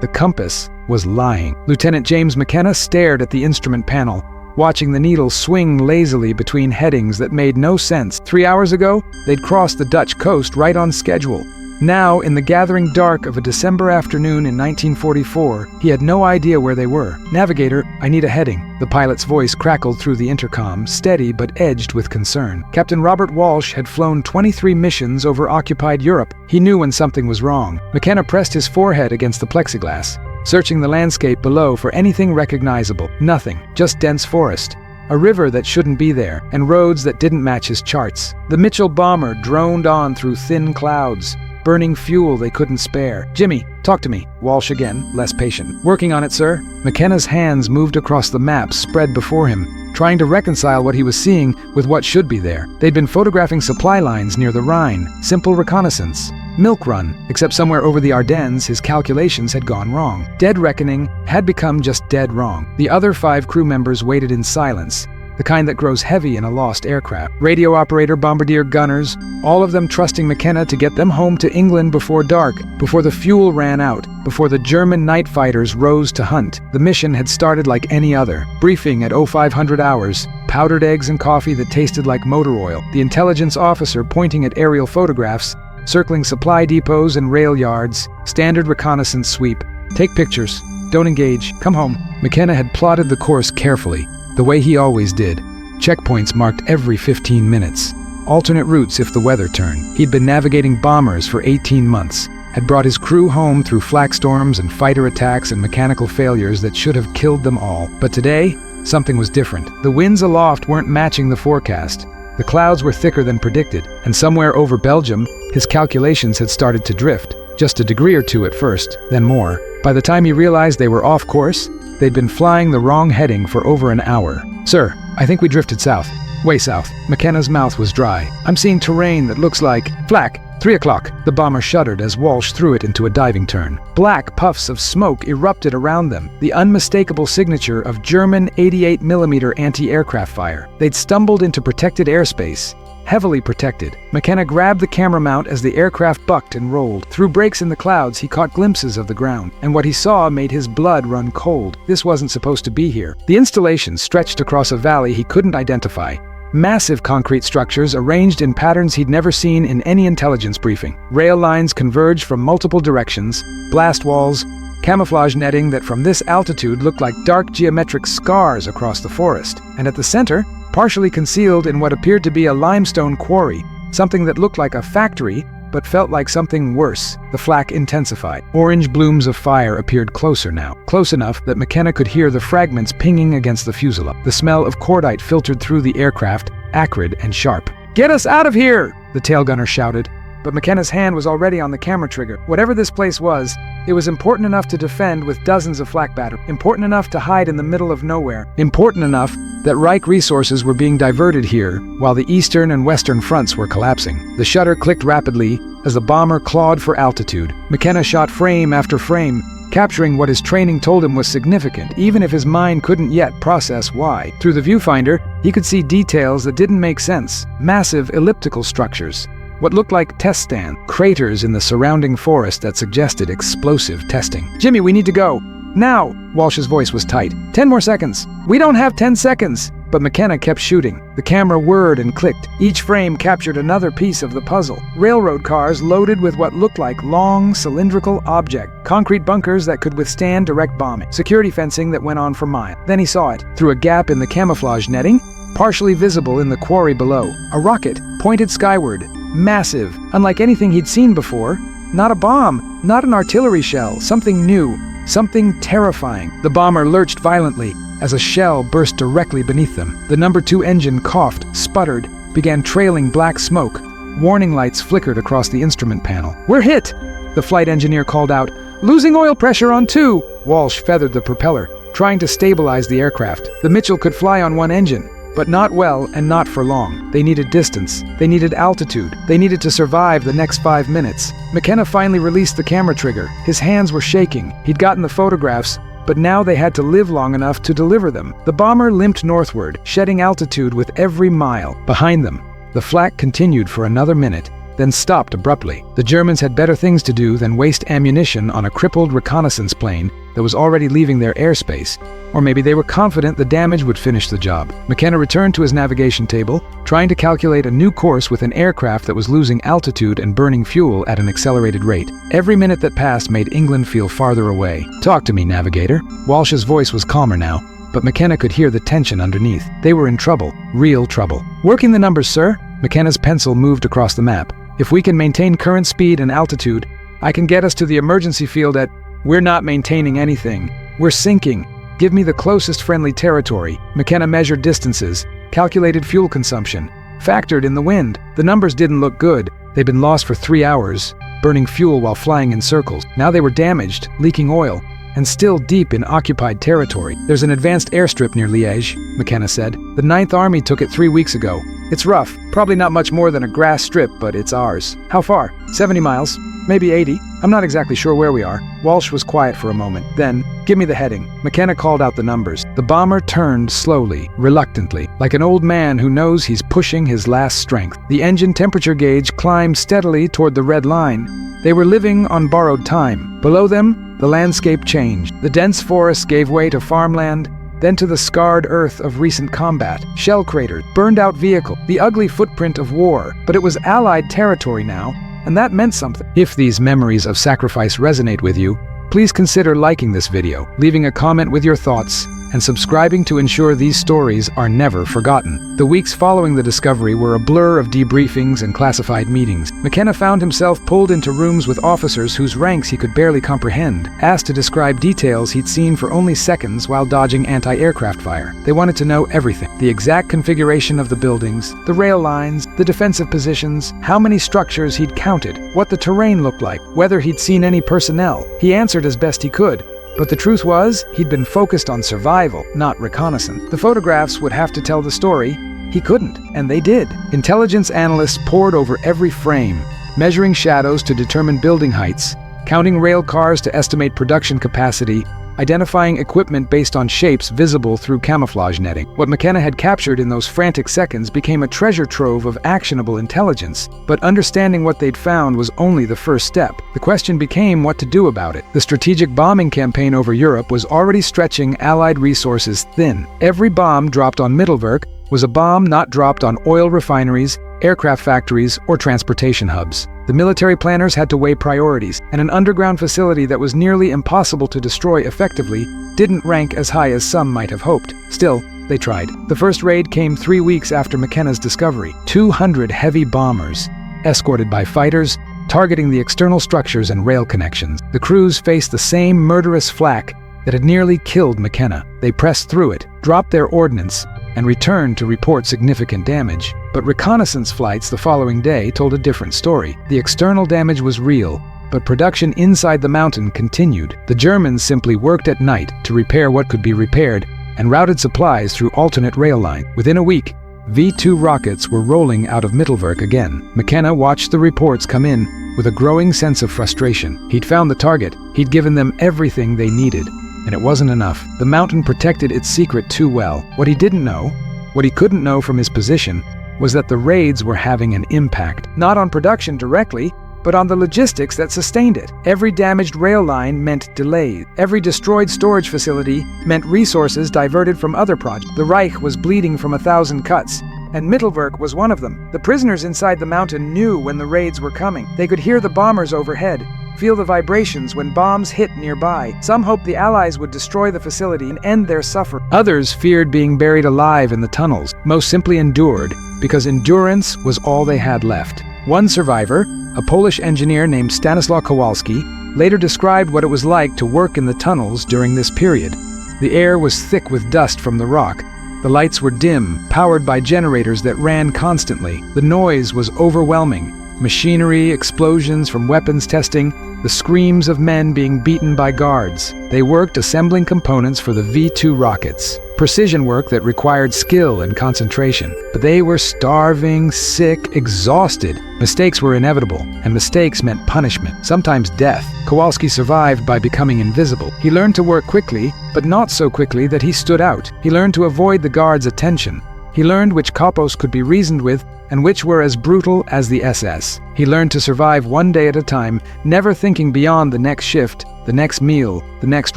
The compass was lying. Lieutenant James McKenna stared at the instrument panel, watching the needle swing lazily between headings that made no sense. 3 hours ago, they'd crossed the Dutch coast right on schedule. Now, in the gathering dark of a December afternoon in 1944, he had no idea where they were. "Navigator, I need a heading." The pilot's voice crackled through the intercom, steady but edged with concern. Captain Robert Walsh had flown 23 missions over occupied Europe. He knew when something was wrong. McKenna pressed his forehead against the plexiglass, searching the landscape below for anything recognizable. Nothing, just dense forest. A river that shouldn't be there, and roads that didn't match his charts. The Mitchell bomber droned on through thin clouds, burning fuel they couldn't spare. "Jimmy, talk to me." Walsh again, less patient. "Working on it, sir." McKenna's hands moved across the maps spread before him, trying to reconcile what he was seeing with what should be there. They'd been photographing supply lines near the Rhine, simple reconnaissance. Milk run, except somewhere over the Ardennes his calculations had gone wrong. Dead reckoning had become just dead wrong. The other 5 crew members waited in silence, the kind that grows heavy in a lost aircraft. Radio operator, bombardier, gunners, all of them trusting McKenna to get them home to England before dark, before the fuel ran out, before the German night fighters rose to hunt. The mission had started like any other. Briefing at 0500 hours, powdered eggs and coffee that tasted like motor oil. The intelligence officer pointing at aerial photographs, circling supply depots and rail yards. Standard reconnaissance sweep. Take pictures. Don't engage. Come home. McKenna had plotted the course carefully, the way he always did. Checkpoints marked every 15 minutes. Alternate routes if the weather turned. He'd been navigating bombers for 18 months, had brought his crew home through flak storms and fighter attacks and mechanical failures that should have killed them all. But today, something was different. The winds aloft weren't matching the forecast. The clouds were thicker than predicted, and somewhere over Belgium, his calculations had started to drift. Just a degree or two at first, then more. By the time he realized they were off course, they'd been flying the wrong heading for over an hour. "Sir, I think we drifted south. Way south." McKenna's mouth was dry. "I'm seeing terrain that looks like flak. 3 o'clock. The bomber shuddered as Walsh threw it into a diving turn. Black puffs of smoke erupted around them, the unmistakable signature of German 88mm anti-aircraft fire. They'd stumbled into protected airspace, heavily protected. McKenna grabbed the camera mount as the aircraft bucked and rolled. Through breaks in the clouds, he caught glimpses of the ground, and what he saw made his blood run cold. This wasn't supposed to be here. The installation stretched across a valley he couldn't identify. Massive concrete structures arranged in patterns he'd never seen in any intelligence briefing. Rail lines converged from multiple directions, blast walls, camouflage netting that from this altitude looked like dark geometric scars across the forest. And at the center, partially concealed in what appeared to be a limestone quarry, something that looked like a factory but felt like something worse. The flak intensified. Orange blooms of fire appeared closer now, close enough that McKenna could hear the fragments pinging against the fuselage. The smell of cordite filtered through the aircraft, acrid and sharp. "Get us out of here!" the tail gunner shouted. But McKenna's hand was already on the camera trigger. Whatever this place was, it was important enough to defend with dozens of flak batteries. Important enough to hide in the middle of nowhere. Important enough that Reich resources were being diverted here while the eastern and western fronts were collapsing. The shutter clicked rapidly as the bomber clawed for altitude. McKenna shot frame after frame, capturing what his training told him was significant, even if his mind couldn't yet process why. Through the viewfinder, he could see details that didn't make sense. Massive elliptical structures, what looked like test stand, craters in the surrounding forest that suggested explosive testing. "Jimmy, we need to go. Now!" Walsh's voice was tight. 10 more seconds. "We don't have 10 seconds!" But McKenna kept shooting. The camera whirred and clicked. Each frame captured another piece of the puzzle. Railroad cars loaded with what looked like long, cylindrical object. Concrete bunkers that could withstand direct bombing. Security fencing that went on for miles. Then he saw it. Through a gap in the camouflage netting, partially visible in the quarry below. A rocket, pointed skyward. Massive, unlike anything he'd seen before. Not a bomb, not an artillery shell, something new, something terrifying. The bomber lurched violently as a shell burst directly beneath them. The number 2 engine coughed, sputtered, began trailing black smoke. Warning lights flickered across the instrument panel. "We're hit!" the flight engineer called out. "Losing oil pressure on 2!" Walsh feathered the propeller, trying to stabilize the aircraft. The Mitchell could fly on one engine, but not well and not for long. They needed distance. They needed altitude. They needed to survive the next 5 minutes. McKenna finally released the camera trigger. His hands were shaking. He'd gotten the photographs, but now they had to live long enough to deliver them. The bomber limped northward, shedding altitude with every mile. Behind them, the flak continued for another minute, then stopped abruptly. The Germans had better things to do than waste ammunition on a crippled reconnaissance plane that was already leaving their airspace. Or maybe they were confident the damage would finish the job. McKenna returned to his navigation table, trying to calculate a new course with an aircraft that was losing altitude and burning fuel at an accelerated rate. Every minute that passed made England feel farther away. "Talk to me, Navigator." Walsh's voice was calmer now, but McKenna could hear the tension underneath. They were in trouble, real trouble. "Working the numbers, sir." McKenna's pencil moved across the map. "If we can maintain current speed and altitude, I can get us to the emergency field at—" "We're not maintaining anything. We're sinking. Give me the closest friendly territory." McKenna measured distances, calculated fuel consumption, factored in the wind. The numbers didn't look good. They'd been lost for 3 hours, burning fuel while flying in circles. Now they were damaged, leaking oil, and still deep in occupied territory. "There's an advanced airstrip near Liège," McKenna said. "The 9th Army took it 3 weeks ago. It's rough, probably not much more than a grass strip, but it's ours." "How far?" 70 miles, maybe 80. I'm not exactly sure where we are." Walsh was quiet for a moment. Then, "Give me the heading." McKenna called out the numbers. The bomber turned slowly, reluctantly, like an old man who knows he's pushing his last strength. The engine temperature gauge climbed steadily toward the red line. They were living on borrowed time. Below them, the landscape changed. The dense forest gave way to farmland, then to the scarred earth of recent combat. Shell craters, burned-out vehicle, the ugly footprint of war. But it was Allied territory now, and that meant something. If these memories of sacrifice resonate with you, please consider liking this video, leaving a comment with your thoughts, and subscribing to ensure these stories are never forgotten. The weeks following the discovery were a blur of debriefings and classified meetings. McKenna found himself pulled into rooms with officers whose ranks he could barely comprehend, asked to describe details he'd seen for only seconds while dodging anti-aircraft fire. They wanted to know everything: the exact configuration of the buildings, the rail lines, the defensive positions, how many structures he'd counted, what the terrain looked like, whether he'd seen any personnel. He answered as best he could, but the truth was, he'd been focused on survival, not reconnaissance. The photographs would have to tell the story. He couldn't, and they did. Intelligence analysts pored over every frame, measuring shadows to determine building heights, counting rail cars to estimate production capacity, identifying equipment based on shapes visible through camouflage netting. What McKenna had captured in those frantic seconds became a treasure trove of actionable intelligence, but understanding what they'd found was only the first step. The question became what to do about it. The strategic bombing campaign over Europe was already stretching Allied resources thin. Every bomb dropped on Mittelwerk was a bomb not dropped on oil refineries, aircraft factories, or transportation hubs. The military planners had to weigh priorities, and an underground facility that was nearly impossible to destroy effectively didn't rank as high as some might have hoped. Still, they tried. The first raid came 3 weeks after McKenna's discovery. 200 heavy bombers, escorted by fighters, targeting the external structures and rail connections. The crews faced the same murderous flak that had nearly killed McKenna. They pressed through it, dropped their ordnance, and returned to report significant damage. But reconnaissance flights the following day told a different story. The external damage was real, but production inside the mountain continued. The Germans simply worked at night to repair what could be repaired and routed supplies through alternate rail lines. Within a week, V-2 rockets were rolling out of Mittelwerk again. McKenna watched the reports come in with a growing sense of frustration. He'd found the target, he'd given them everything they needed, and it wasn't enough. The mountain protected its secret too well. What he didn't know, what he couldn't know from his position, was that the raids were having an impact, not on production directly, but on the logistics that sustained it. Every damaged rail line meant delays. Every destroyed storage facility meant resources diverted from other projects. The Reich was bleeding from 1,000 cuts, and Mittelwerk was one of them. The prisoners inside the mountain knew when the raids were coming. They could hear the bombers overhead, feel the vibrations when bombs hit nearby. Some hoped the Allies would destroy the facility and end their suffering. Others feared being buried alive in the tunnels. Most simply endured, because endurance was all they had left. One survivor, a Polish engineer named Stanislaw Kowalski, later described what it was like to work in the tunnels during this period. The air was thick with dust from the rock. The lights were dim, powered by generators that ran constantly. The noise was overwhelming. Machinery, explosions from weapons testing, the screams of men being beaten by guards. They worked assembling components for the V-2 rockets. Precision work that required skill and concentration. But they were starving, sick, exhausted. Mistakes were inevitable, and mistakes meant punishment, sometimes death. Kowalski survived by becoming invisible. He learned to work quickly, but not so quickly that he stood out. He learned to avoid the guards' attention. He learned which kapos could be reasoned with and which were as brutal as the SS. He learned to survive one day at a time, never thinking beyond the next shift, the next meal, the next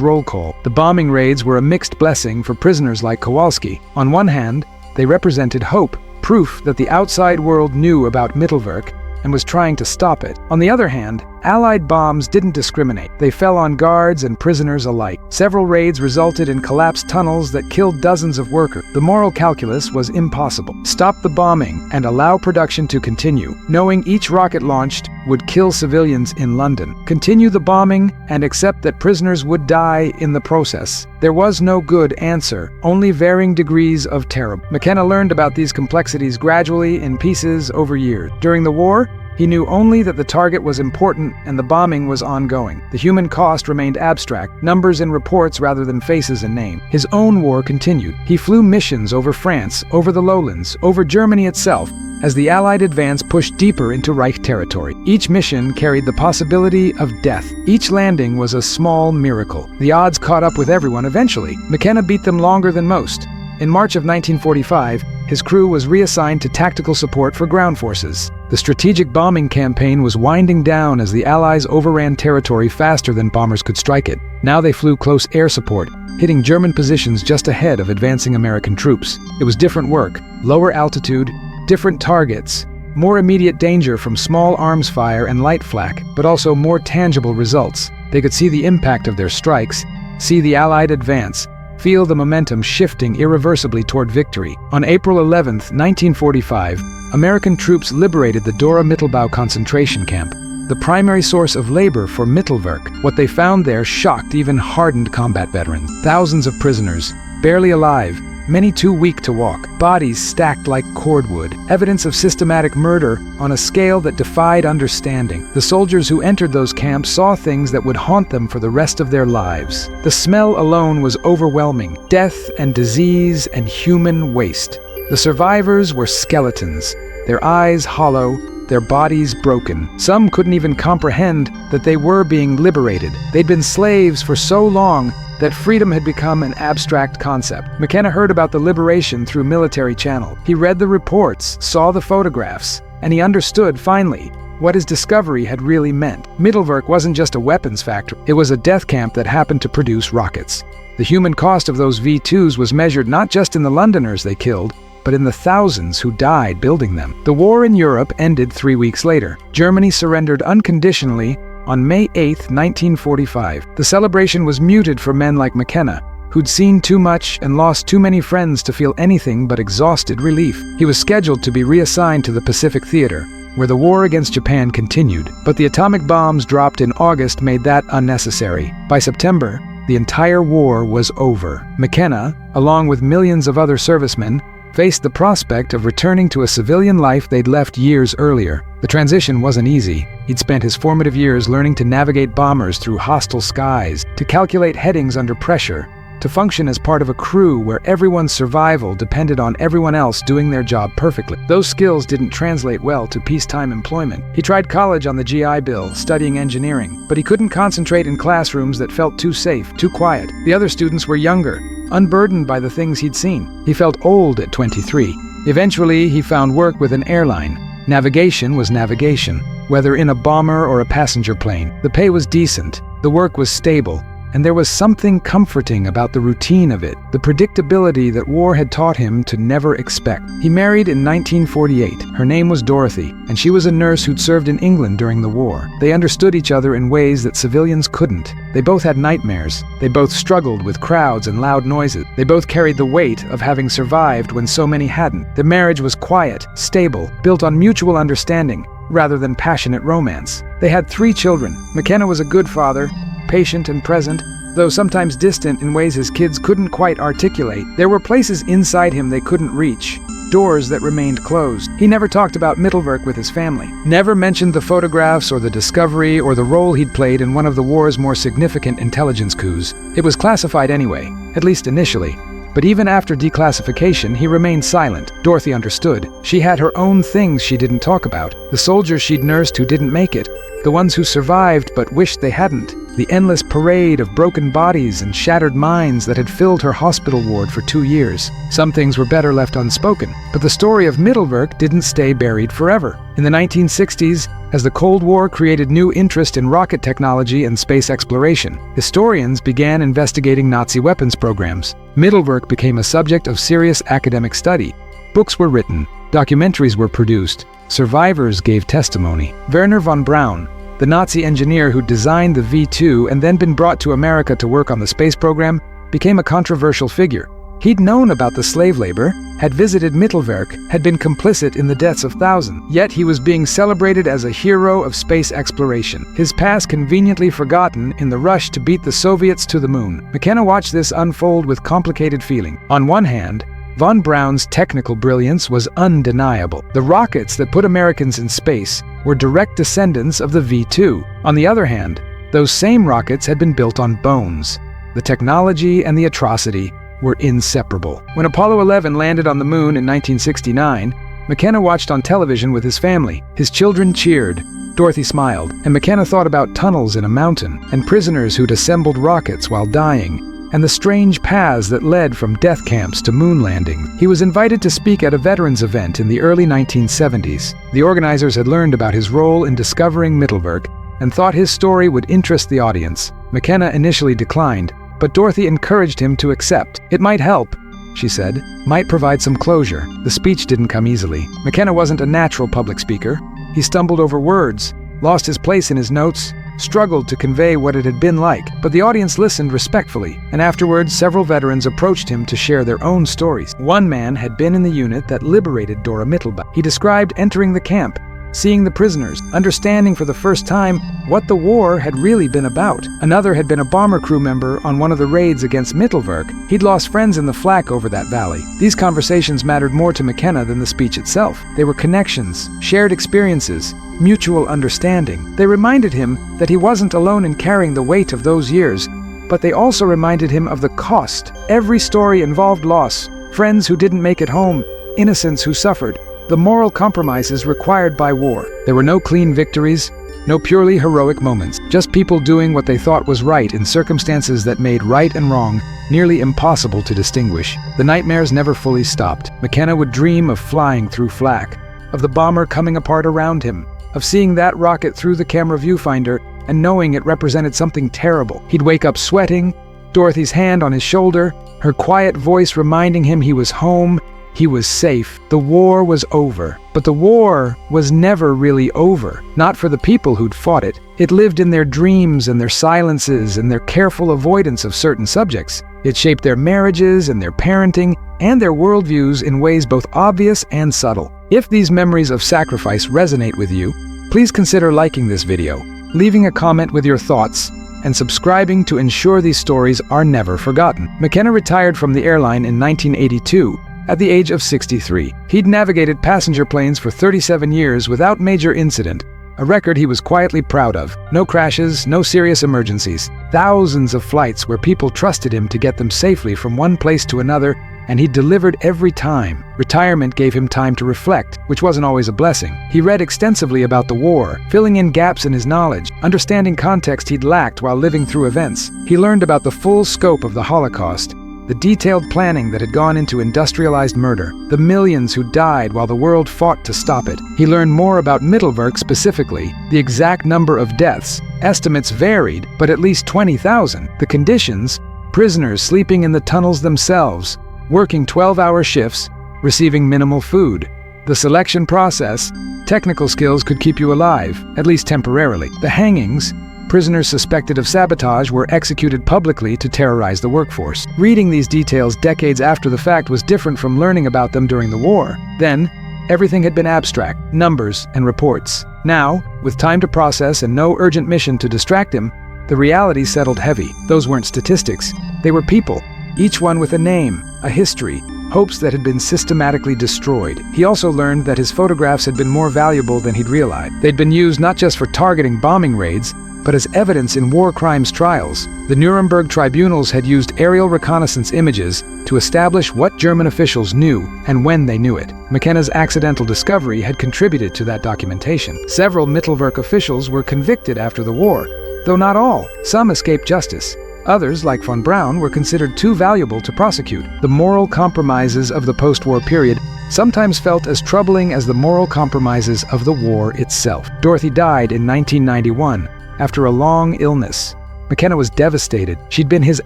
roll call. The bombing raids were a mixed blessing for prisoners like Kowalski. On one hand, they represented hope, proof that the outside world knew about Mittelwerk and was trying to stop it. On the other hand, Allied bombs didn't discriminate. They fell on guards and prisoners alike. Several raids resulted in collapsed tunnels that killed dozens of workers. The moral calculus was impossible. Stop the bombing and allow production to continue, knowing each rocket launched would kill civilians in London. Continue the bombing and accept that prisoners would die in the process. There was no good answer, only varying degrees of terrible. McKenna learned about these complexities gradually in pieces over years. During the war, he knew only that the target was important and the bombing was ongoing. The human cost remained abstract, numbers in reports rather than faces and names. His own war continued. He flew missions over France, over the lowlands, over Germany itself, as the Allied advance pushed deeper into Reich territory. Each mission carried the possibility of death. Each landing was a small miracle. The odds caught up with everyone eventually. McKenna beat them longer than most. In March of 1945, his crew was reassigned to tactical support for ground forces. The strategic bombing campaign was winding down as the Allies overran territory faster than bombers could strike it. Now they flew close air support, hitting German positions just ahead of advancing American troops. It was different work, lower altitude, different targets, more immediate danger from small arms fire and light flak, but also more tangible results. They could see the impact of their strikes, see the Allied advance, feel the momentum shifting irreversibly toward victory. On April 11, 1945, American troops liberated the Dora-Mittelbau concentration camp, the primary source of labor for Mittelwerk. What they found there shocked even hardened combat veterans. Thousands of prisoners, barely alive, many too weak to walk, bodies stacked like cordwood, evidence of systematic murder on a scale that defied understanding. The soldiers who entered those camps saw things that would haunt them for the rest of their lives. The smell alone was overwhelming, death and disease and human waste. The survivors were skeletons, their eyes hollow, their bodies broken. Some couldn't even comprehend that they were being liberated. They'd been slaves for so long that freedom had become an abstract concept. McKenna heard about the liberation through military channel. He read the reports, saw the photographs, and he understood, finally, what his discovery had really meant. Mittelwerk wasn't just a weapons factory, it was a death camp that happened to produce rockets. The human cost of those V-2s was measured not just in the Londoners they killed, but in the thousands who died building them. The war in Europe ended 3 weeks later. Germany surrendered unconditionally on May 8, 1945. The celebration was muted for men like McKenna, who'd seen too much and lost too many friends to feel anything but exhausted relief. He was scheduled to be reassigned to the Pacific Theater, where the war against Japan continued. But the atomic bombs dropped in August made that unnecessary. By September, the entire war was over. McKenna, along with millions of other servicemen, faced the prospect of returning to a civilian life they'd left years earlier. The transition wasn't easy. He'd spent his formative years learning to navigate bombers through hostile skies, to calculate headings under pressure, to function as part of a crew where everyone's survival depended on everyone else doing their job perfectly. Those skills didn't translate well to peacetime employment. He tried college on the GI Bill, studying engineering, but he couldn't concentrate in classrooms that felt too safe, too quiet. The other students were younger, unburdened by the things he'd seen. He felt old at 23. Eventually, he found work with an airline. Navigation was navigation, whether in a bomber or a passenger plane. The pay was decent, the work was stable, and there was something comforting about the routine of it, the predictability that war had taught him to never expect. He married in 1948. Her name was Dorothy, and she was a nurse who'd served in England during the war. They understood each other in ways that civilians couldn't. They both had nightmares. They both struggled with crowds and loud noises. They both carried the weight of having survived when so many hadn't. The marriage was quiet, stable, built on mutual understanding, rather than passionate romance. They had 3 children. McKenna was a good father, patient and present, though sometimes distant in ways his kids couldn't quite articulate. There were places inside him they couldn't reach, doors that remained closed. He never talked about Mittelwerk with his family, never mentioned the photographs or the discovery or the role he'd played in one of the war's more significant intelligence coups. It was classified anyway, at least initially. But even after declassification, he remained silent. Dorothy understood. She had her own things she didn't talk about. The soldiers she'd nursed who didn't make it. The ones who survived but wished they hadn't. the endless parade of broken bodies and shattered minds that had filled her hospital ward for 2 years. Some things were better left unspoken, but the story of Mittelwerk didn't stay buried forever. In the 1960s, as the Cold War created new interest in rocket technology and space exploration, historians began investigating Nazi weapons programs. Mittelwerk became a subject of serious academic study. Books were written, documentaries were produced, survivors gave testimony. Werner von Braun, the Nazi engineer who designed the V-2 and then been brought to America to work on the space program, became a controversial figure. He'd known about the slave labor, had visited Mittelwerk, had been complicit in the deaths of thousands. Yet he was being celebrated as a hero of space exploration, his past conveniently forgotten in the rush to beat the Soviets to the moon. McKenna watched this unfold with complicated feeling. On one hand, von Braun's technical brilliance was undeniable. The rockets that put Americans in space were direct descendants of the V-2. On the other hand, those same rockets had been built on bones. The technology and the atrocity were inseparable. When Apollo 11 landed on the moon in 1969, McKenna watched on television with his family. His children cheered, Dorothy smiled, and McKenna thought about tunnels in a mountain, and prisoners who'd assembled rockets while dying, and the strange paths that led from death camps to moon landing. He was invited to speak at a veterans event in the early 1970s. The organizers had learned about his role in discovering Mittelwerk and thought his story would interest the audience. McKenna initially declined, but Dorothy encouraged him to accept. It might help, she said, might provide some closure. The speech didn't come easily. McKenna wasn't a natural public speaker. He stumbled over words, lost his place in his notes, struggled to convey what it had been like, but the audience listened respectfully, and afterwards several veterans approached him to share their own stories. One man had been in the unit that liberated Dora Mittelbach. He described entering the camp, seeing the prisoners, understanding for the first time what the war had really been about. Another had been a bomber crew member on one of the raids against Mittelwerk. He'd lost friends in the flak over that valley. These conversations mattered more to McKenna than the speech itself. They were connections, shared experiences, mutual understanding. They reminded him that he wasn't alone in carrying the weight of those years, but they also reminded him of the cost. Every story involved loss, friends who didn't make it home, innocents who suffered, the moral compromises required by war. There were no clean victories, no purely heroic moments, just people doing what they thought was right in circumstances that made right and wrong nearly impossible to distinguish. The nightmares never fully stopped. McKenna would dream of flying through flak, of the bomber coming apart around him, of seeing that rocket through the camera viewfinder and knowing it represented something terrible. He'd wake up sweating, Dorothy's hand on his shoulder, her quiet voice reminding him he was home, he was safe. The war was over. But the war was never really over. Not for the people who'd fought it. It lived in their dreams and their silences and their careful avoidance of certain subjects. It shaped their marriages and their parenting and their worldviews in ways both obvious and subtle. If these memories of sacrifice resonate with you, please consider liking this video, leaving a comment with your thoughts, and subscribing to ensure these stories are never forgotten. McKenna retired from the airline in 1982 at the age of 63. He'd navigated passenger planes for 37 years without major incident, a record he was quietly proud of. No crashes, no serious emergencies. Thousands of flights where people trusted him to get them safely from one place to another, and he delivered every time. Retirement gave him time to reflect, which wasn't always a blessing. He read extensively about the war, filling in gaps in his knowledge, understanding context he'd lacked while living through events. He learned about the full scope of the Holocaust, the detailed planning that had gone into industrialized murder, the millions who died while the world fought to stop it. He learned more about Mittelwerk specifically, the exact number of deaths. Estimates varied, but at least 20,000. The conditions, prisoners sleeping in the tunnels themselves, working 12-hour shifts, receiving minimal food. The selection process, technical skills could keep you alive, at least temporarily. The hangings, prisoners suspected of sabotage were executed publicly to terrorize the workforce. Reading these details decades after the fact was different from learning about them during the war. Then, everything had been abstract, numbers and reports. Now, with time to process and no urgent mission to distract him, the reality settled heavy. Those weren't statistics. They were people, each one with a name, a history, hopes that had been systematically destroyed. He also learned that his photographs had been more valuable than he'd realized. They'd been used not just for targeting bombing raids, but as evidence in war crimes trials. The Nuremberg tribunals had used aerial reconnaissance images to establish what German officials knew and when they knew it. McKenna's accidental discovery had contributed to that documentation. Several Mittelwerk officials were convicted after the war, though not all. Some escaped justice. Others, like von Braun, were considered too valuable to prosecute. The moral compromises of the post-war period sometimes felt as troubling as the moral compromises of the war itself. Dorothy died in 1991 after a long illness. McKenna was devastated. She'd been his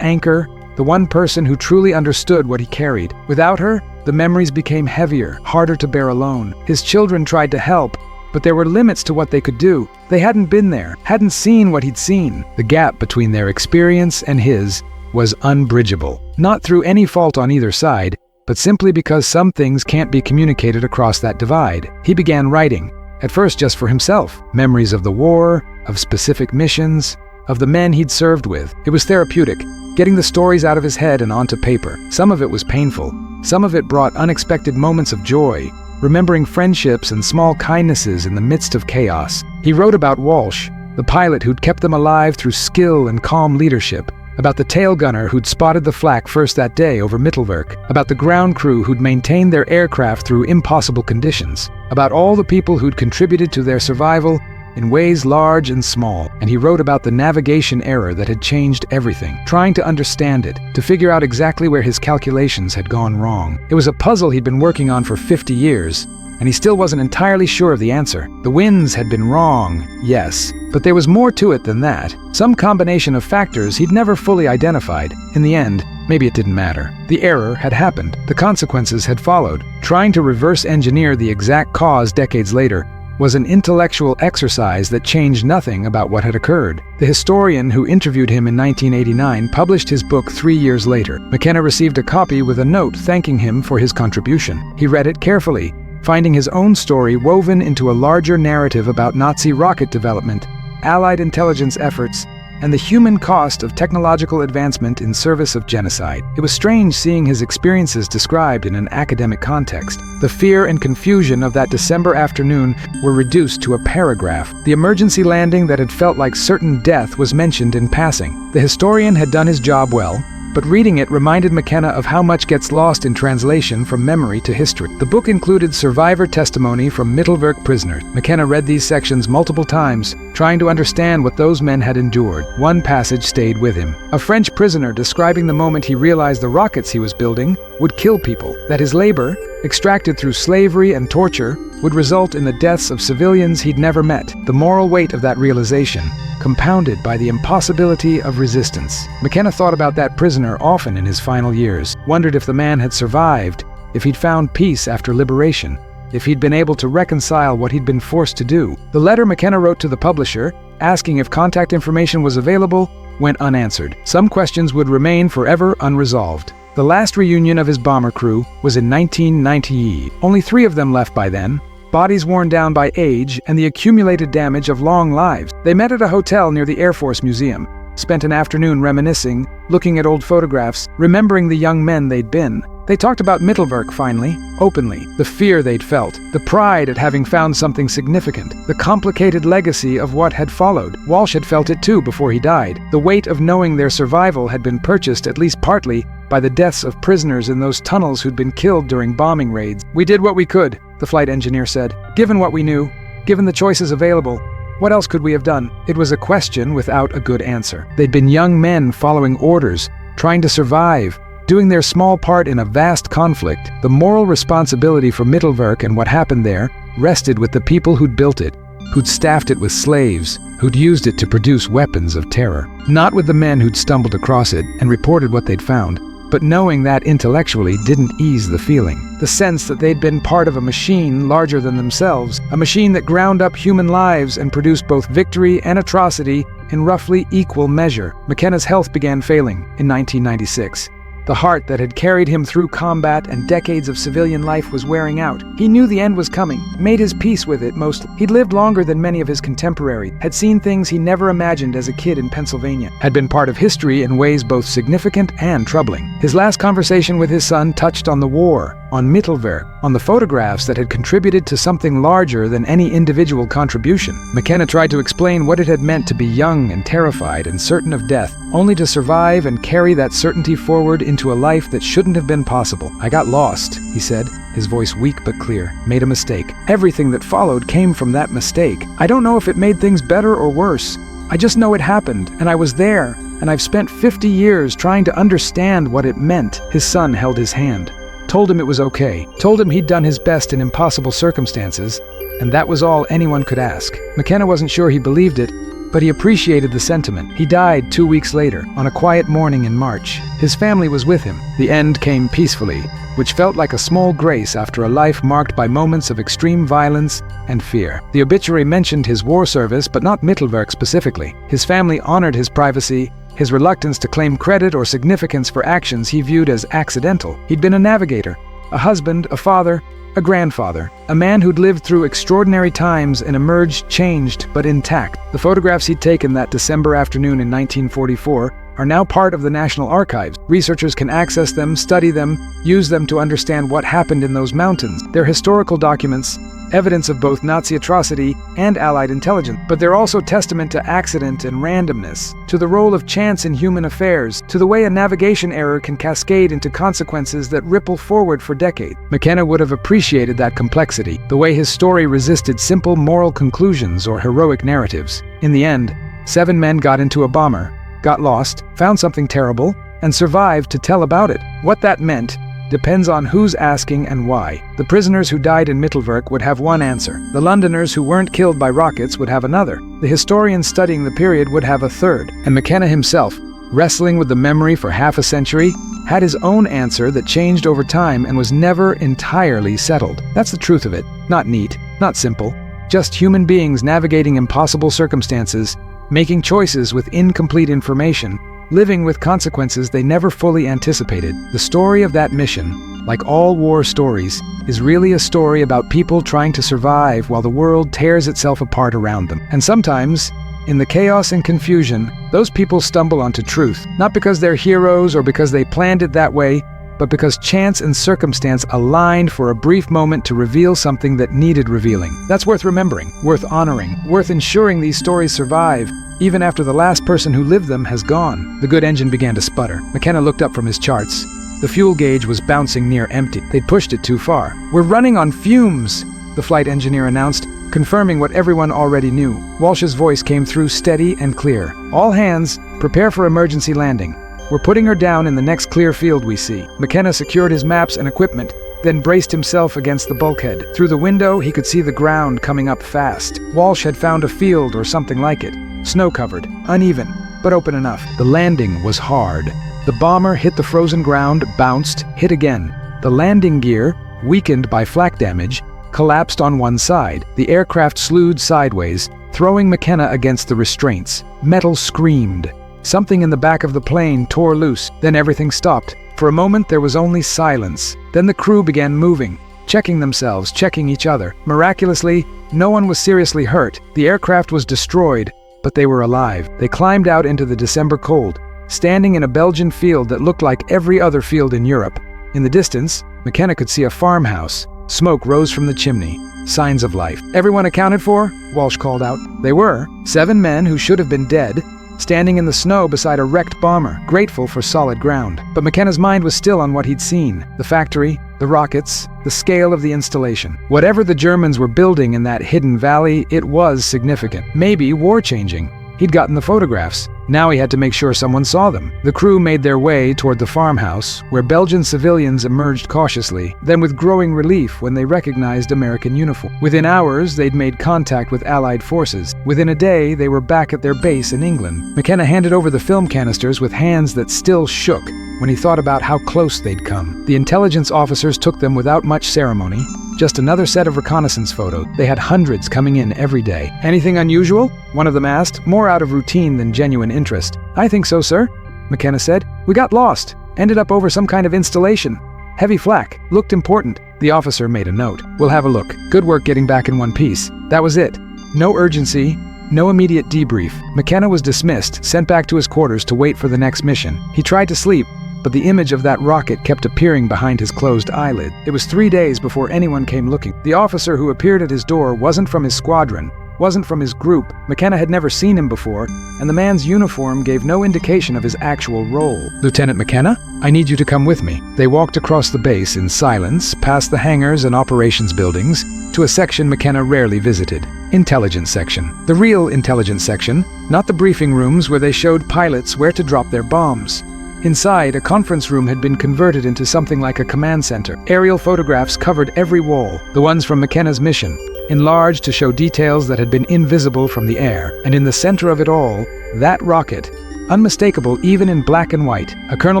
anchor, the one person who truly understood what he carried. Without her, the memories became heavier, harder to bear alone. His children tried to help, but there were limits to what they could do. They hadn't been there, hadn't seen what he'd seen. The gap between their experience and his was unbridgeable. Not through any fault on either side, but simply because some things can't be communicated across that divide. He began writing, at first just for himself. Memories of the war, of specific missions, of the men he'd served with. It was therapeutic, getting the stories out of his head and onto paper. Some of it was painful. Some of it brought unexpected moments of joy, remembering friendships and small kindnesses in the midst of chaos. He wrote about Walsh, the pilot who'd kept them alive through skill and calm leadership, about the tail gunner who'd spotted the flak first that day over Mittelwerk, about the ground crew who'd maintained their aircraft through impossible conditions, about all the people who'd contributed to their survival in ways large and small. And he wrote about the navigation error that had changed everything, trying to understand it, to figure out exactly where his calculations had gone wrong. It was a puzzle he'd been working on for 50 years, and he still wasn't entirely sure of the answer. The winds had been wrong, yes, but there was more to it than that. Some combination of factors he'd never fully identified. In the end, maybe it didn't matter. The error had happened. The consequences had followed. Trying to reverse engineer the exact cause decades later was an intellectual exercise that changed nothing about what had occurred. The historian who interviewed him in 1989 published his book 3 years later. McKenna received a copy with a note thanking him for his contribution. He read it carefully, finding his own story woven into a larger narrative about Nazi rocket development, Allied intelligence efforts, and the human cost of technological advancement in service of genocide. It was strange seeing his experiences described in an academic context. The fear and confusion of that December afternoon were reduced to a paragraph. The emergency landing that had felt like certain death was mentioned in passing. The historian had done his job well, but reading it reminded McKenna of how much gets lost in translation from memory to history. The book included survivor testimony from Mittelwerk prisoners. McKenna read these sections multiple times, trying to understand what those men had endured. One passage stayed with him. A French prisoner describing the moment he realized the rockets he was building would kill people, that his labor, extracted through slavery and torture, would result in the deaths of civilians he'd never met. The moral weight of that realization, compounded by the impossibility of resistance. McKenna thought about that prisoner often in his final years, wondered if the man had survived, if he'd found peace after liberation, if he'd been able to reconcile what he'd been forced to do. The letter McKenna wrote to the publisher, asking if contact information was available, went unanswered. Some questions would remain forever unresolved. The last reunion of his bomber crew was in 1990. Only 3 of them left by then, bodies worn down by age and the accumulated damage of long lives. They met at a hotel near the Air Force Museum, spent an afternoon reminiscing, looking at old photographs, remembering the young men they'd been. They talked about Mittelwerk finally, openly, the fear they'd felt, the pride at having found something significant, the complicated legacy of what had followed. Walsh had felt it too before he died. The weight of knowing their survival had been purchased at least partly by the deaths of prisoners in those tunnels who'd been killed during bombing raids. "We did what we could," the flight engineer said. "Given what we knew, given the choices available, what else could we have done?" It was a question without a good answer. They'd been young men following orders, trying to survive, doing their small part in a vast conflict. The moral responsibility for Mittelwerk and what happened there rested with the people who'd built it, who'd staffed it with slaves, who'd used it to produce weapons of terror. Not with the men who'd stumbled across it and reported what they'd found. But knowing that intellectually didn't ease the feeling. The sense that they'd been part of a machine larger than themselves, a machine that ground up human lives and produced both victory and atrocity in roughly equal measure. McKenna's health began failing in 1996. The heart that had carried him through combat and decades of civilian life was wearing out. He knew the end was coming, made his peace with it mostly. He'd lived longer than many of his contemporaries, had seen things he never imagined as a kid in Pennsylvania, had been part of history in ways both significant and troubling. His last conversation with his son touched on the war, on Mittelwerk, on the photographs that had contributed to something larger than any individual contribution. McKenna tried to explain what it had meant to be young and terrified and certain of death, only to survive and carry that certainty forward into a life that shouldn't have been possible. "I got lost," he said, his voice weak but clear. "Made a mistake. Everything that followed came from that mistake. I don't know if it made things better or worse, I just know it happened, and I was there, and I've spent 50 years trying to understand what it meant." His son held his hand, told him it was okay, told him he'd done his best in impossible circumstances, and that was all anyone could ask. McKenna wasn't sure he believed it, but he appreciated the sentiment. He died 2 weeks later, on a quiet morning in March. His family was with him. The end came peacefully, which felt like a small grace after a life marked by moments of extreme violence and fear. The obituary mentioned his war service, but not Mittelwerk specifically. His family honored his privacy, his reluctance to claim credit or significance for actions he viewed as accidental. He'd been a navigator, a husband, a father, a grandfather, a man who'd lived through extraordinary times and emerged changed but intact. The photographs he'd taken that December afternoon in 1944 are now part of the National Archives. Researchers can access them, study them, use them to understand what happened in those mountains. They're historical documents, evidence of both Nazi atrocity and Allied intelligence, but they're also testament to accident and randomness, to the role of chance in human affairs, to the way a navigation error can cascade into consequences that ripple forward for decades. McKenna would have appreciated that complexity, the way his story resisted simple moral conclusions or heroic narratives. In the end, 7 men got into a bomber, got lost, found something terrible, and survived to tell about it. What that meant depends on who's asking and why. The prisoners who died in Mittelwerk would have one answer. The Londoners who weren't killed by rockets would have another. The historians studying the period would have a third. And McKenna himself, wrestling with the memory for half a century, had his own answer that changed over time and was never entirely settled. That's the truth of it. Not neat, not simple. Just human beings navigating impossible circumstances, making choices with incomplete information, living with consequences they never fully anticipated. The story of that mission, like all war stories, is really a story about people trying to survive while the world tears itself apart around them. And sometimes, in the chaos and confusion, those people stumble onto truth, not because they're heroes or because they planned it that way, but because chance and circumstance aligned for a brief moment to reveal something that needed revealing. That's worth remembering, worth honoring, worth ensuring these stories survive, even after the last person who lived them has gone. The good engine began to sputter. McKenna looked up from his charts. The fuel gauge was bouncing near empty. They'd pushed it too far. "We're running on fumes," the flight engineer announced, confirming what everyone already knew. Walsh's voice came through steady and clear. "All hands, prepare for emergency landing. We're putting her down in the next clear field we see." McKenna secured his maps and equipment, then braced himself against the bulkhead. Through the window, he could see the ground coming up fast. Walsh had found a field or something like it. Snow-covered, uneven, but open enough. The landing was hard. The bomber hit the frozen ground, bounced, hit again. The landing gear, weakened by flak damage, collapsed on one side. The aircraft slewed sideways, throwing McKenna against the restraints. Metal screamed. Something in the back of the plane tore loose. Then everything stopped. For a moment there was only silence. Then the crew began moving, checking themselves, checking each other. Miraculously, no one was seriously hurt. The aircraft was destroyed, but they were alive. They climbed out into the December cold, standing in a Belgian field that looked like every other field in Europe. In the distance, McKenna could see a farmhouse. Smoke rose from the chimney. Signs of life. "Everyone accounted for?" Walsh called out. They were. 7 men who should have been dead, standing in the snow beside a wrecked bomber, grateful for solid ground. But McKenna's mind was still on what he'd seen. The factory, the rockets, the scale of the installation. Whatever the Germans were building in that hidden valley, it was significant. Maybe war-changing. He'd gotten the photographs. Now he had to make sure someone saw them. The crew made their way toward the farmhouse, where Belgian civilians emerged cautiously, then with growing relief when they recognized American uniform. Within hours, they'd made contact with Allied forces. Within a day, they were back at their base in England. McKenna handed over the film canisters with hands that still shook when he thought about how close they'd come. The intelligence officers took them without much ceremony. Just another set of reconnaissance photos. They had hundreds coming in every day. "Anything unusual?" one of them asked, more out of routine than genuine interest. "I think so, sir," McKenna said. "We got lost. Ended up over some kind of installation. Heavy flak. Looked important." The officer made a note. "We'll have a look. Good work getting back in one piece." That was it. No urgency, no immediate debrief. McKenna was dismissed, sent back to his quarters to wait for the next mission. He tried to sleep, but the image of that rocket kept appearing behind his closed eyelid. It was 3 days before anyone came looking. The officer who appeared at his door wasn't from his squadron, wasn't from his group. McKenna had never seen him before, and the man's uniform gave no indication of his actual role. "Lieutenant McKenna, I need you to come with me." They walked across the base in silence, past the hangars and operations buildings, to a section McKenna rarely visited. Intelligence section. The real intelligence section, not the briefing rooms where they showed pilots where to drop their bombs. Inside, a conference room had been converted into something like a command center. Aerial photographs covered every wall, the ones from McKenna's mission, enlarged to show details that had been invisible from the air. And in the center of it all, that rocket, unmistakable even in black and white, a Colonel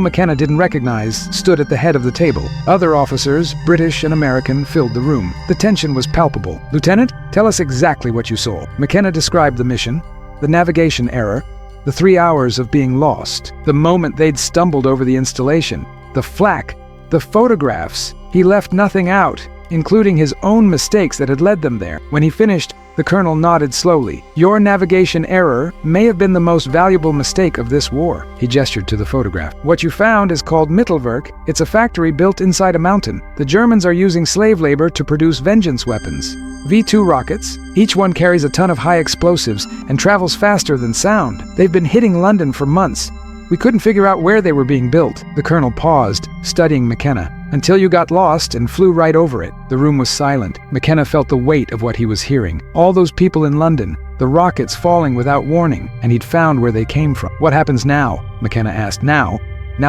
McKenna didn't recognize, stood at the head of the table. Other officers, British and American, filled the room. The tension was palpable. "Lieutenant, tell us exactly what you saw." McKenna described the mission, the navigation error, the 3 hours of being lost, the moment they'd stumbled over the installation, the flak, the photographs. He left nothing out, including his own mistakes that had led them there. When he finished, the colonel nodded slowly. "Your navigation error may have been the most valuable mistake of this war." He gestured to the photograph. "What you found is called Mittelwerk. It's a factory built inside a mountain. The Germans are using slave labor to produce vengeance weapons. V-2 rockets. Each one carries a ton of high explosives and travels faster than sound. They've been hitting London for months. We couldn't figure out where they were being built." The colonel paused, studying McKenna. "Until you got lost and flew right over it." The room was silent. McKenna felt the weight of what he was hearing. All those people in London, the rockets falling without warning, and he'd found where they came from. "What happens now?" McKenna asked. Now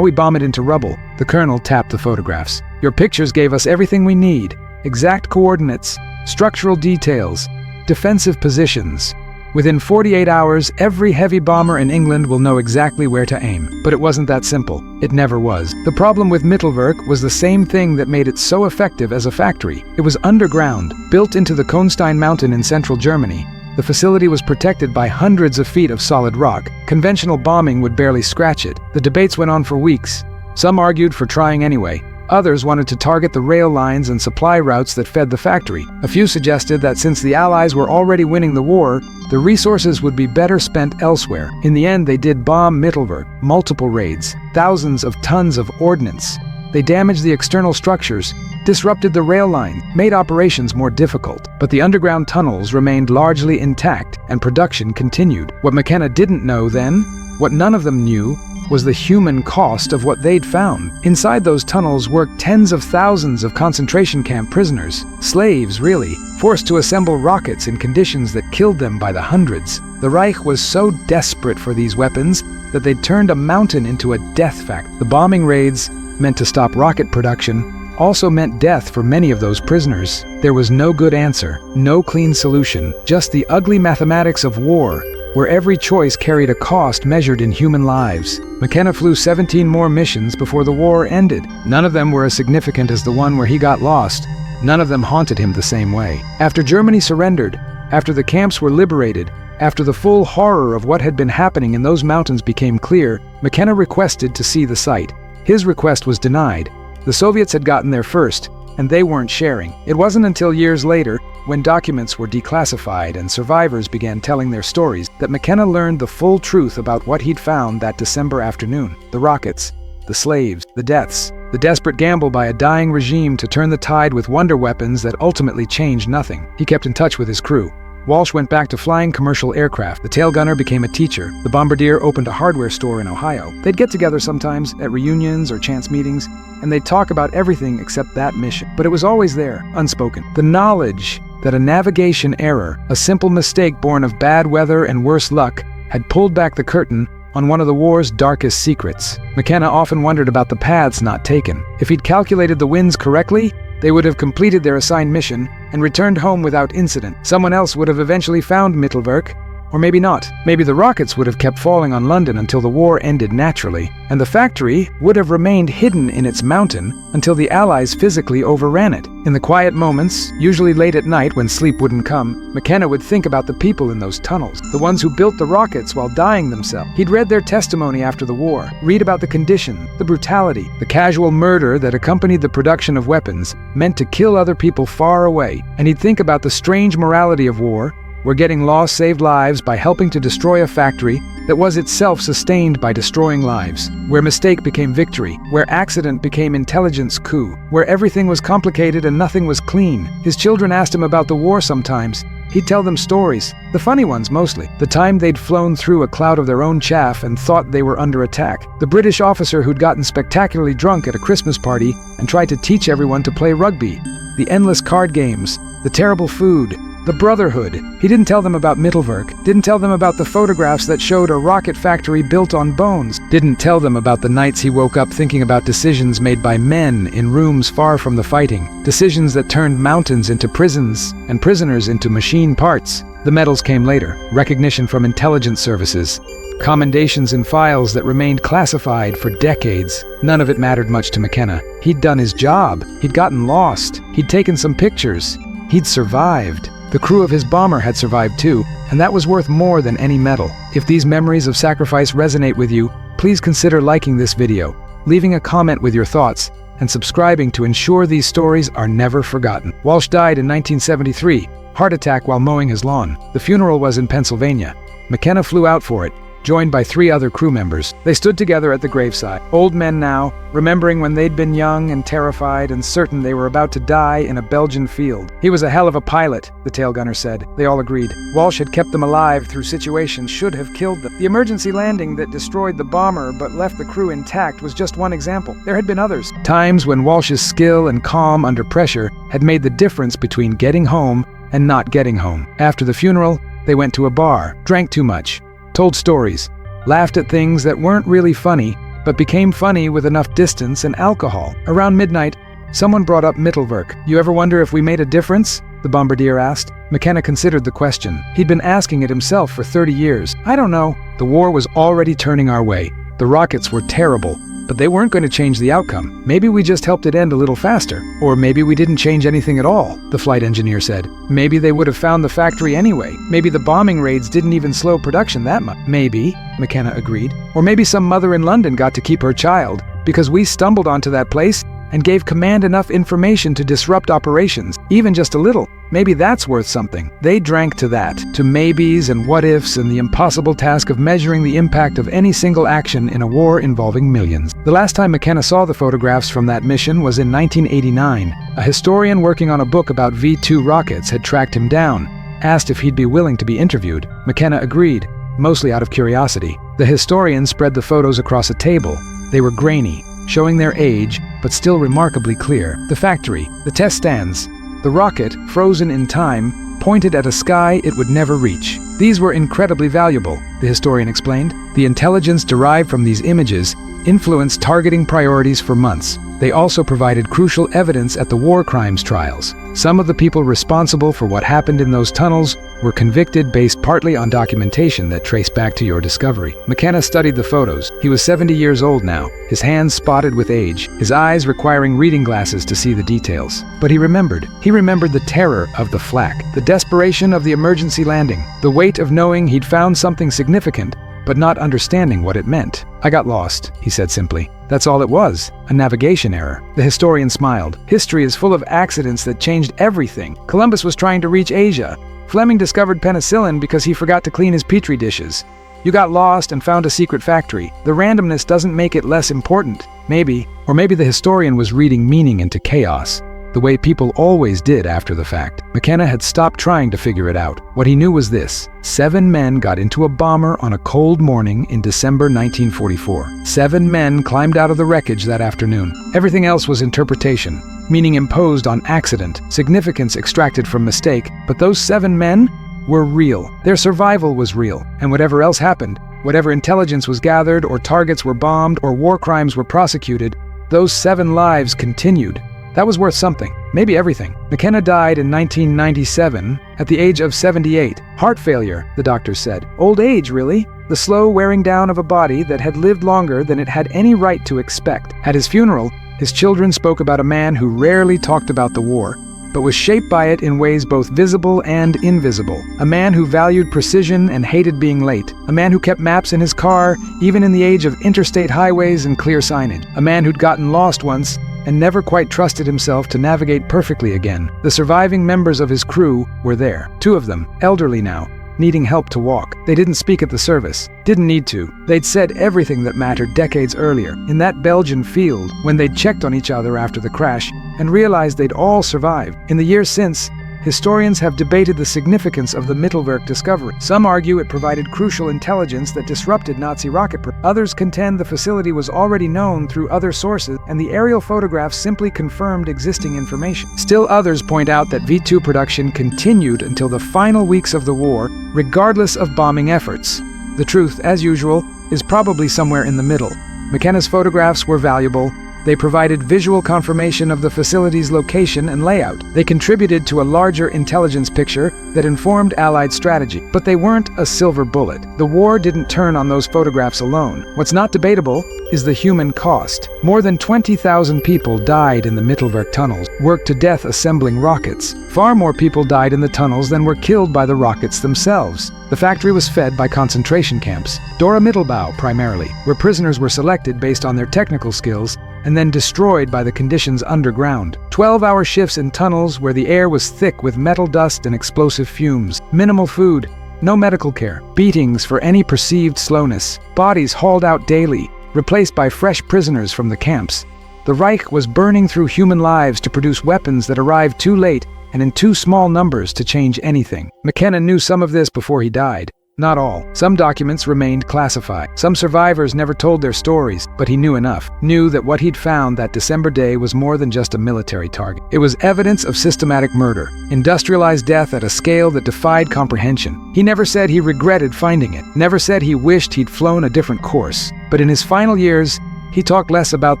we bomb it into rubble." The colonel tapped the photographs. "Your pictures gave us everything we need. Exact coordinates, structural details, defensive positions. Within 48 hours, every heavy bomber in England will know exactly where to aim." But it wasn't that simple. It never was. The problem with Mittelwerk was the same thing that made it so effective as a factory. It was underground, built into the Kohnstein mountain in central Germany. The facility was protected by hundreds of feet of solid rock. Conventional bombing would barely scratch it. The debates went on for weeks. Some argued for trying anyway. Others wanted to target the rail lines and supply routes that fed the factory. A few suggested that since the Allies were already winning the war, the resources would be better spent elsewhere. In the end, they did bomb Mittelwerk, multiple raids, thousands of tons of ordnance. They damaged the external structures, disrupted the rail line, made operations more difficult. But the underground tunnels remained largely intact, and production continued. What McKenna didn't know then, what none of them knew, was the human cost of what they'd found. Inside those tunnels worked tens of thousands of concentration camp prisoners, slaves really, forced to assemble rockets in conditions that killed them by the hundreds. The Reich was so desperate for these weapons that they'd turned a mountain into a death factory. The bombing raids, meant to stop rocket production, also meant death for many of those prisoners. There was no good answer, no clean solution, just the ugly mathematics of war, where every choice carried a cost measured in human lives. McKenna flew 17 more missions before the war ended. None of them were as significant as the one where he got lost. None of them haunted him the same way. After Germany surrendered, after the camps were liberated, after the full horror of what had been happening in those mountains became clear, McKenna requested to see the site. His request was denied. The Soviets had gotten there first, and they weren't sharing. It wasn't until years later, when documents were declassified and survivors began telling their stories, that McKenna learned the full truth about what he'd found that December afternoon. The rockets, the slaves, the deaths, the desperate gamble by a dying regime to turn the tide with wonder weapons that ultimately changed nothing. He kept in touch with his crew. Walsh went back to flying commercial aircraft. The tail gunner became a teacher. The bombardier opened a hardware store in Ohio. They'd get together sometimes at reunions or chance meetings, and they'd talk about everything except that mission. But it was always there, unspoken. The knowledge that a navigation error, a simple mistake born of bad weather and worse luck, had pulled back the curtain on one of the war's darkest secrets. McKenna often wondered about the paths not taken. If he'd calculated the winds correctly, they would have completed their assigned mission and returned home without incident. Someone else would have eventually found Mittelwerk, or maybe not. Maybe the rockets would have kept falling on London until the war ended naturally, and the factory would have remained hidden in its mountain until the Allies physically overran it. In the quiet moments, usually late at night when sleep wouldn't come, McKenna would think about the people in those tunnels, the ones who built the rockets while dying themselves. He'd read their testimony after the war, read about the condition, the brutality, the casual murder that accompanied the production of weapons meant to kill other people far away, and he'd think about the strange morality of war, where getting lost saved lives by helping to destroy a factory that was itself sustained by destroying lives, where mistake became victory, where accident became intelligence coup, where everything was complicated and nothing was clean. His children asked him about the war sometimes, He'd tell them stories, the funny ones mostly. The time they'd flown through a cloud of their own chaff and thought they were under attack. The British officer who'd gotten spectacularly drunk at a Christmas party and tried to teach everyone to play rugby. The endless card games, the terrible food, the brotherhood. He didn't tell them about Mittelwerk, didn't tell them about the photographs that showed a rocket factory built on bones, didn't tell them about the nights he woke up thinking about decisions made by men in rooms far from the fighting, decisions that turned mountains into prisons and prisoners into machine parts. The medals came later, recognition from intelligence services, commendations in files that remained classified for decades. None of it mattered much to McKenna. He'd done his job, he'd gotten lost, he'd taken some pictures, he'd survived. The crew of his bomber had survived too, and that was worth more than any medal. If these memories of sacrifice resonate with you, please consider liking this video, leaving a comment with your thoughts, and subscribing to ensure these stories are never forgotten. Walsh died in 1973, heart attack while mowing his lawn. The funeral was in Pennsylvania. McKenna flew out for it, joined by 3 other crew members. They stood together at the graveside, old men now, remembering when they'd been young and terrified and certain they were about to die in a Belgian field. He was a hell of a pilot, the tail gunner said. They all agreed. Walsh had kept them alive through situations should have killed them. The emergency landing that destroyed the bomber but left the crew intact was just one example. There had been others. Times when Walsh's skill and calm under pressure had made the difference between getting home and not getting home. After the funeral, they went to a bar, drank too much, told stories, laughed at things that weren't really funny, but became funny with enough distance and alcohol. Around midnight, someone brought up Mittelwerk. "You ever wonder if we made a difference?" the bombardier asked. McKenna considered the question. He'd been asking it himself for 30 years. "I don't know." The war was already turning our way. The rockets were terrible, but they weren't going to change the outcome. "Maybe we just helped it end a little faster. Or maybe we didn't change anything at all," the flight engineer said. "Maybe they would have found the factory anyway. Maybe the bombing raids didn't even slow production that much." "Maybe," McKenna agreed. "Or maybe some mother in London got to keep her child because we stumbled onto that place and gave command enough information to disrupt operations, even just a little. Maybe that's worth something." They drank to that, to maybes and what-ifs and the impossible task of measuring the impact of any single action in a war involving millions. The last time McKenna saw the photographs from that mission was in 1989. A historian working on a book about V-2 rockets had tracked him down, asked if he'd be willing to be interviewed. McKenna agreed, mostly out of curiosity. The historian spread the photos across a table. They were grainy, showing their age, but still remarkably clear. The factory, the test stands, the rocket, frozen in time, pointed at a sky it would never reach. These were incredibly valuable, the historian explained. The intelligence derived from these images influenced targeting priorities for months. They also provided crucial evidence at the war crimes trials. Some of the people responsible for what happened in those tunnels were convicted based partly on documentation that traced back to your discovery. McKenna studied the photos. He was 70 years old now, his hands spotted with age, his eyes requiring reading glasses to see the details. But he remembered. He remembered the terror of the flak, the desperation of the emergency landing, the weight of knowing he'd found something significant, but not understanding what it meant. "I got lost," he said simply. That's all it was, a navigation error. The historian smiled. "History is full of accidents that changed everything. Columbus was trying to reach Asia. Fleming discovered penicillin because he forgot to clean his petri dishes. You got lost and found a secret factory. The randomness doesn't make it less important. Maybe, or maybe the historian was reading meaning into chaos, the way people always did after the fact. McKenna had stopped trying to figure it out. What he knew was this: 7 men got into a bomber on a cold morning in December 1944. 7 men climbed out of the wreckage that afternoon. Everything else was interpretation, meaning imposed on accident, significance extracted from mistake. But those 7 men were real. Their survival was real. And whatever else happened, whatever intelligence was gathered or targets were bombed or war crimes were prosecuted, those 7 lives continued. That was worth something, maybe everything. McKenna died in 1997 at the age of 78. Heart failure, the doctors said. Old age, really? The slow wearing down of a body that had lived longer than it had any right to expect. At his funeral, his children spoke about a man who rarely talked about the war, but was shaped by it in ways both visible and invisible. A man who valued precision and hated being late. A man who kept maps in his car, even in the age of interstate highways and clear signage. A man who'd gotten lost once and never quite trusted himself to navigate perfectly again. The surviving members of his crew were there. 2 of them, elderly now, needing help to walk. They didn't speak at the service. Didn't need to. They'd said everything that mattered decades earlier, in that Belgian field, when they'd checked on each other after the crash and realized they'd all survived. In the years since, historians have debated the significance of the Mittelwerk discovery. Some argue it provided crucial intelligence that disrupted Nazi rocket production. Others contend the facility was already known through other sources, and the aerial photographs simply confirmed existing information. Still others point out that V-2 production continued until the final weeks of the war, regardless of bombing efforts. The truth, as usual, is probably somewhere in the middle. McKenna's photographs were valuable. They provided visual confirmation of the facility's location and layout. They contributed to a larger intelligence picture that informed Allied strategy. But they weren't a silver bullet. The war didn't turn on those photographs alone. What's not debatable is the human cost. More than 20,000 people died in the Mittelwerk tunnels, worked to death assembling rockets. Far more people died in the tunnels than were killed by the rockets themselves. The factory was fed by concentration camps, Dora Mittelbau primarily, where prisoners were selected based on their technical skills and then destroyed by the conditions underground. 12-hour shifts in tunnels where the air was thick with metal dust and explosive fumes. Minimal food, no medical care, beatings for any perceived slowness, bodies hauled out daily, replaced by fresh prisoners from the camps. The Reich was burning through human lives to produce weapons that arrived too late and in too small numbers to change anything. McKenna knew some of this before he died. Not all. Some documents remained classified. Some survivors never told their stories, but he knew enough. Knew that what he'd found that December day was more than just a military target. It was evidence of systematic murder, industrialized death at a scale that defied comprehension. He never said he regretted finding it, never said he wished he'd flown a different course. But in his final years, he talked less about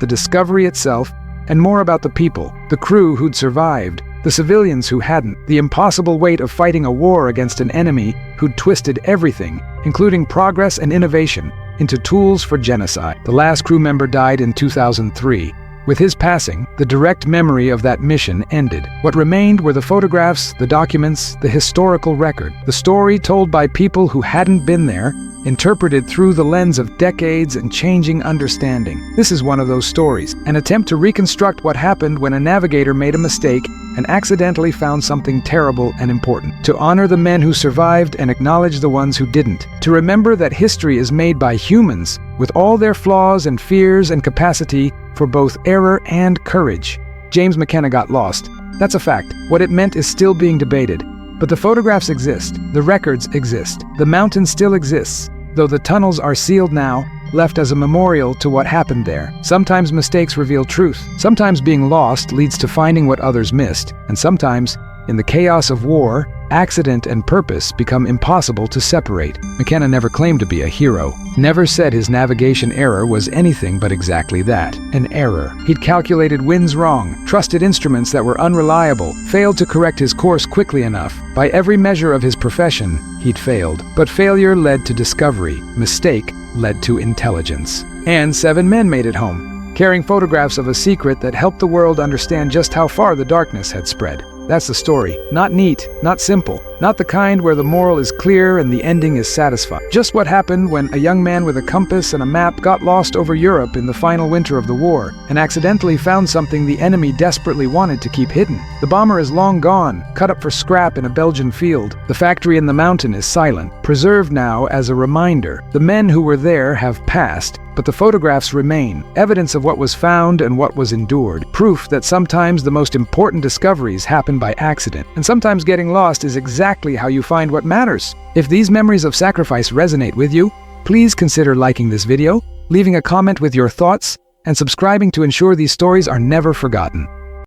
the discovery itself and more about the people, the crew who'd survived, the civilians who hadn't, the impossible weight of fighting a war against an enemy who'd twisted everything, including progress and innovation, into tools for genocide. The last crew member died in 2003. With his passing, the direct memory of that mission ended. What remained were the photographs, the documents, the historical record, the story told by people who hadn't been there, interpreted through the lens of decades and changing understanding. This is one of those stories, an attempt to reconstruct what happened when a navigator made a mistake and accidentally found something terrible and important. To honor the men who survived and acknowledge the ones who didn't. To remember that history is made by humans, with all their flaws and fears and capacity for both error and courage. James McKenna got lost. That's a fact. What it meant is still being debated. But the photographs exist. The records exist. The mountain still exists, though the tunnels are sealed now, left as a memorial to what happened there. Sometimes mistakes reveal truth. Sometimes being lost leads to finding what others missed. And sometimes, in the chaos of war, accident and purpose become impossible to separate. McKenna never claimed to be a hero. Never said his navigation error was anything but exactly that, an error. He'd calculated winds wrong, trusted instruments that were unreliable, failed to correct his course quickly enough. By every measure of his profession, he'd failed. But failure led to discovery. Mistake led to intelligence. And 7 men made it home, carrying photographs of a secret that helped the world understand just how far the darkness had spread. That's the story. Not neat, not simple, not the kind where the moral is clear and the ending is satisfying. Just what happened when a young man with a compass and a map got lost over Europe in the final winter of the war and accidentally found something the enemy desperately wanted to keep hidden. The bomber is long gone, cut up for scrap in a Belgian field. The factory in the mountain is silent, preserved now as a reminder. The men who were there have passed, but the photographs remain, evidence of what was found and what was endured, proof that sometimes the most important discoveries happen by accident, and sometimes getting lost is exactly how you find what matters. If these memories of sacrifice resonate with you, please consider liking this video, leaving a comment with your thoughts, and subscribing to ensure these stories are never forgotten.